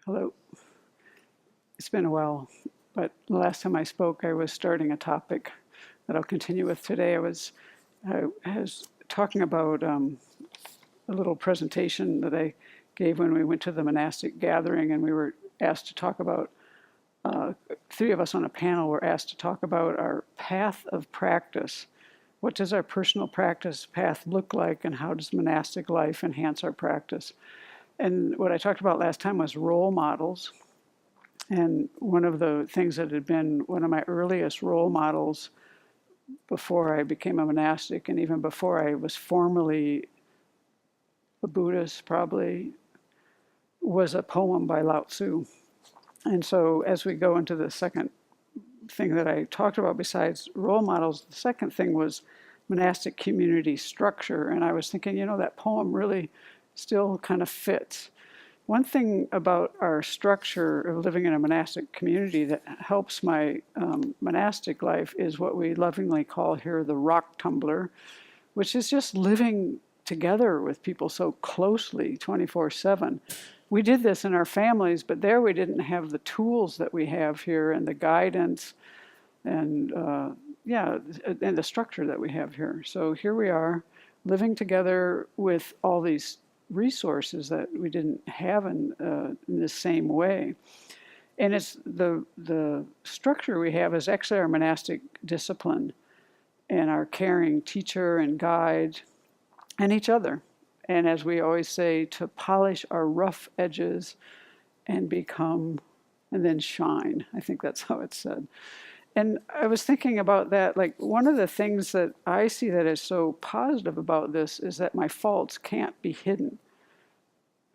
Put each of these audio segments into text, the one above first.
Hello. It's been a while, but the last time I spoke, I was starting a topic that I'll continue with today. I was talking about a little presentation that I gave when we went to the monastic gathering, and we were asked to talk about, three of us on a panel were asked to talk about our path of practice. What does our personal practice path look like, and how does monastic life enhance our practice? And what I talked about last time was role models. And one of the things that had been one of my earliest role models before I became a monastic, and even before I was formally a Buddhist, probably, was a poem by Lao Tzu. And so, as we go into the second thing that I talked about, besides role models, the second thing was monastic community structure. And I was thinking, that poem really still kind of fits. One thing about our structure of living in a monastic community that helps my monastic life is what we lovingly call here the rock tumbler, which is just living together with people so closely 24/7. We did this in our families, but there we didn't have the tools that we have here and the guidance and and the structure that we have here. So here we are living together with all these resources that we didn't have in the same way. And it's the structure we have is actually our monastic discipline and our caring teacher and guide and each other. And as we always say, to polish our rough edges and become and then shine. I think that's how it's said. And I was thinking about that, like one of the things that I see that is so positive about this is that my faults can't be hidden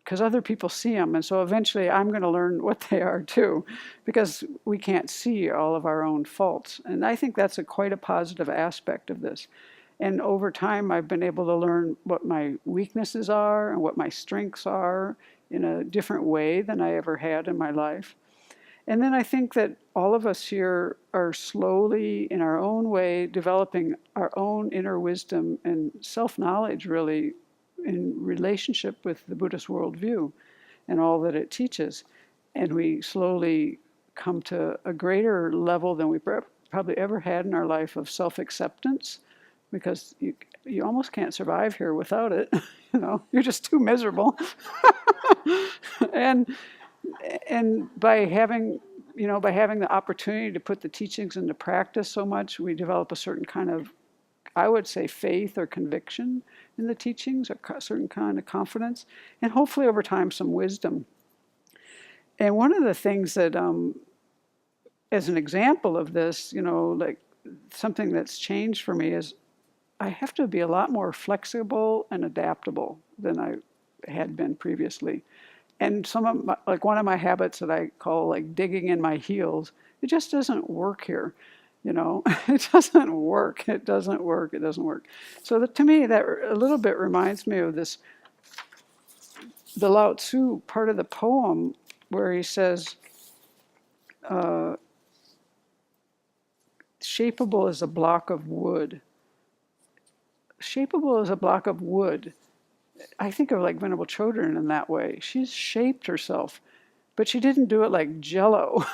because other people see them. And so eventually I'm going to learn what they are too, because we can't see all of our own faults. And I think that's quite a positive aspect of this. And over time, I've been able to learn what my weaknesses are and what my strengths are in a different way than I ever had in my life. And then I think that all of us here are slowly, in our own way, developing our own inner wisdom and self-knowledge, really, in relationship with the Buddhist worldview and all that it teaches. And we slowly come to a greater level than we probably ever had in our life of self-acceptance, because you almost can't survive here without it. You're just too miserable. and and by having the opportunity to put the teachings into practice so much, we develop a certain kind of, I would say, faith or conviction in the teachings, a certain kind of confidence, and hopefully over time some wisdom. And one of the things that, as an example of this, like something that's changed for me is I have to be a lot more flexible and adaptable than I had been previously. And one of my habits that I call like digging in my heels, it just doesn't work here. It doesn't work. It doesn't work. It doesn't work. So to me, that a little bit reminds me of the Lao Tzu part of the poem where he says, shapeable as a block of wood. Shapeable as a block of wood. I think of like Venerable Chodron in that way. She's shaped herself, but she didn't do it like Jello.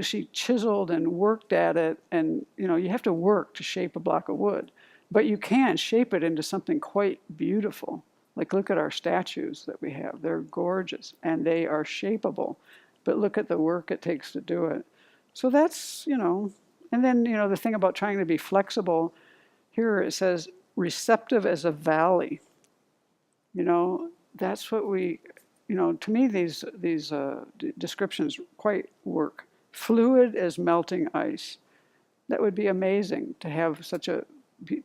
She chiseled and worked at it, and you have to work to shape a block of wood, but you can shape it into something quite beautiful. Like look at our statues that we have; they're gorgeous and they are shapeable, but look at the work it takes to do it. So that's and then the thing about trying to be flexible. Here it says receptive as a valley. That's what we, to me, these descriptions quite work. Fluid as melting ice. That would be amazing to have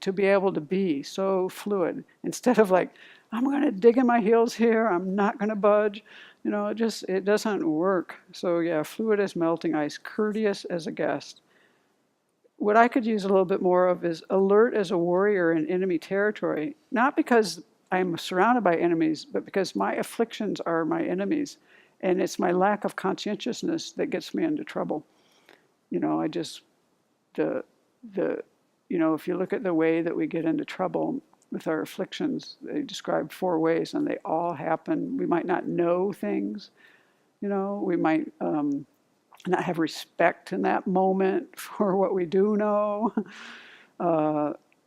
to be able to be so fluid instead of like, I'm going to dig in my heels here, I'm not going to budge. It doesn't work. So yeah, fluid as melting ice, courteous as a guest. What I could use a little bit more of is alert as a warrior in enemy territory, not because I'm surrounded by enemies, but because my afflictions are my enemies. And it's my lack of conscientiousness that gets me into trouble. If you look at the way that we get into trouble with our afflictions, they describe 4 ways and they all happen. We might not know things, We might not have respect in that moment for what we do know.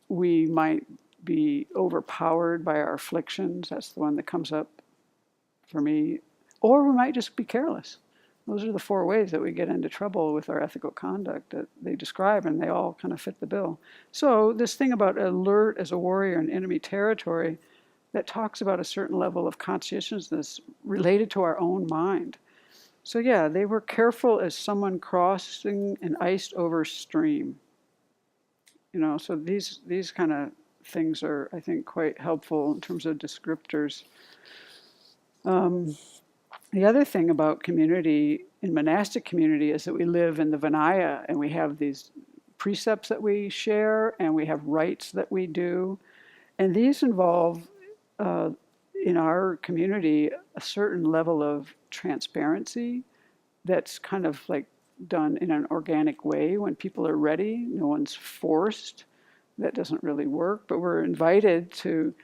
We might be overpowered by our afflictions. That's the one that comes up for me. Or we might just be careless. Those are the four ways that we get into trouble with our ethical conduct that they describe, and they all kind of fit the bill. So this thing about alert as a warrior in enemy territory, that talks about a certain level of conscientiousness related to our own mind. So yeah, they were careful as someone crossing an iced over stream. So these kind of things are, I think, quite helpful in terms of descriptors. The other thing about community, in monastic community, is that we live in the Vinaya, and we have these precepts that we share, and we have rites that we do. And these involve, in our community, a certain level of transparency that's kind of like done in an organic way when people are ready. No one's forced. That doesn't really work, but we're invited to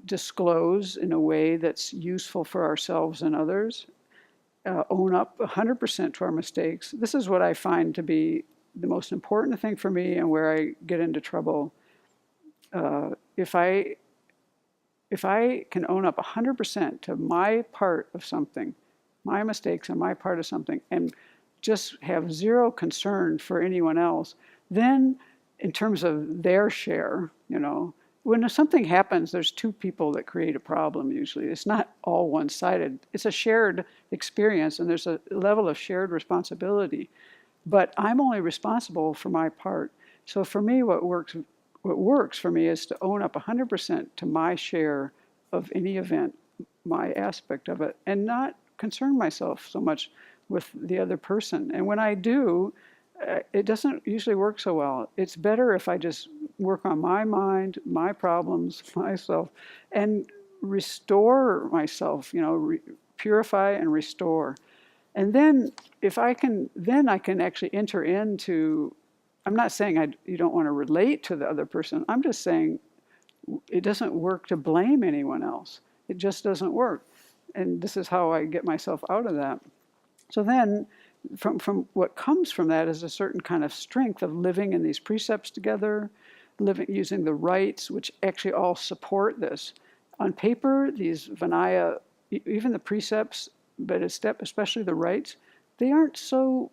disclose in a way that's useful for ourselves and others, own up 100% to our mistakes. This is what I find to be the most important thing for me, and where I get into trouble. If I can own up 100% to my part of something, my mistakes and my part of something, and just have zero concern for anyone else, then in terms of their share, when something happens, there's two people that create a problem usually. It's not all one-sided. It's a shared experience, and there's a level of shared responsibility. But I'm only responsible for my part. So for me, what works for me is to own up 100% to my share of any event, my aspect of it, and not concern myself so much with the other person. And when I do, it doesn't usually work so well. It's better if I just work on my mind, my problems, myself, and restore myself, purify and restore. And then I can actually enter into, I'm not saying you don't want to relate to the other person. I'm just saying it doesn't work to blame anyone else. It just doesn't work. And this is how I get myself out of that. So then, from what comes from that is a certain kind of strength of living in these precepts together, using the rites, which actually all support this. On paper, these Vinaya, even the precepts, but especially the rites, they aren't so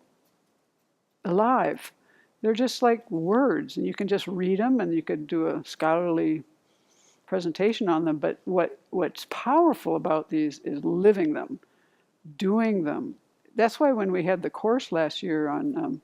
alive. They're just like words, and you can just read them, and you could do a scholarly presentation on them. But what's powerful about these is living them, doing them. That's why when we had the course last year on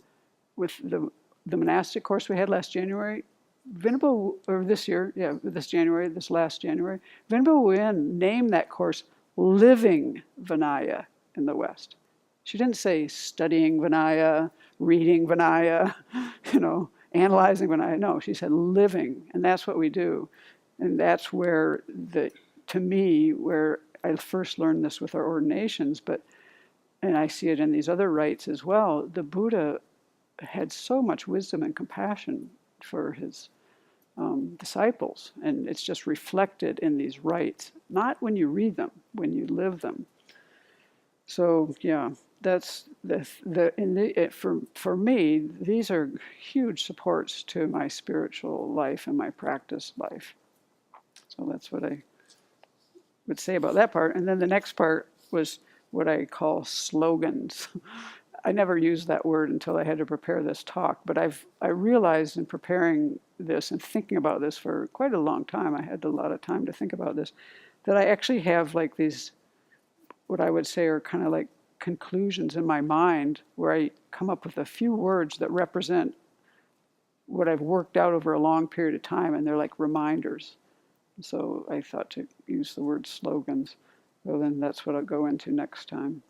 with the monastic course we had last January, Venerable, or this last January, Venerable Wen named that course Living Vinaya in the West. She didn't say studying Vinaya, reading Vinaya, analyzing Vinaya. No, she said living, and that's what we do. And that's where to me, where I first learned this with our ordinations, and I see it in these other rites as well. The Buddha had so much wisdom and compassion for his disciples, and it's just reflected in these rites, not when you read them, when you live them. So yeah, that's for me, these are huge supports to my spiritual life and my practice life. So that's what I would say about that part. And then the next part was what I call slogans. I never used that word until I had to prepare this talk, but I realized in preparing this and thinking about this for quite a long time, I had a lot of time to think about this, that I actually have like these, what I would say are kind of like conclusions in my mind, where I come up with a few words that represent what I've worked out over a long period of time, and they're like reminders. So I thought to use the word slogans. So then that's what I'll go into next time.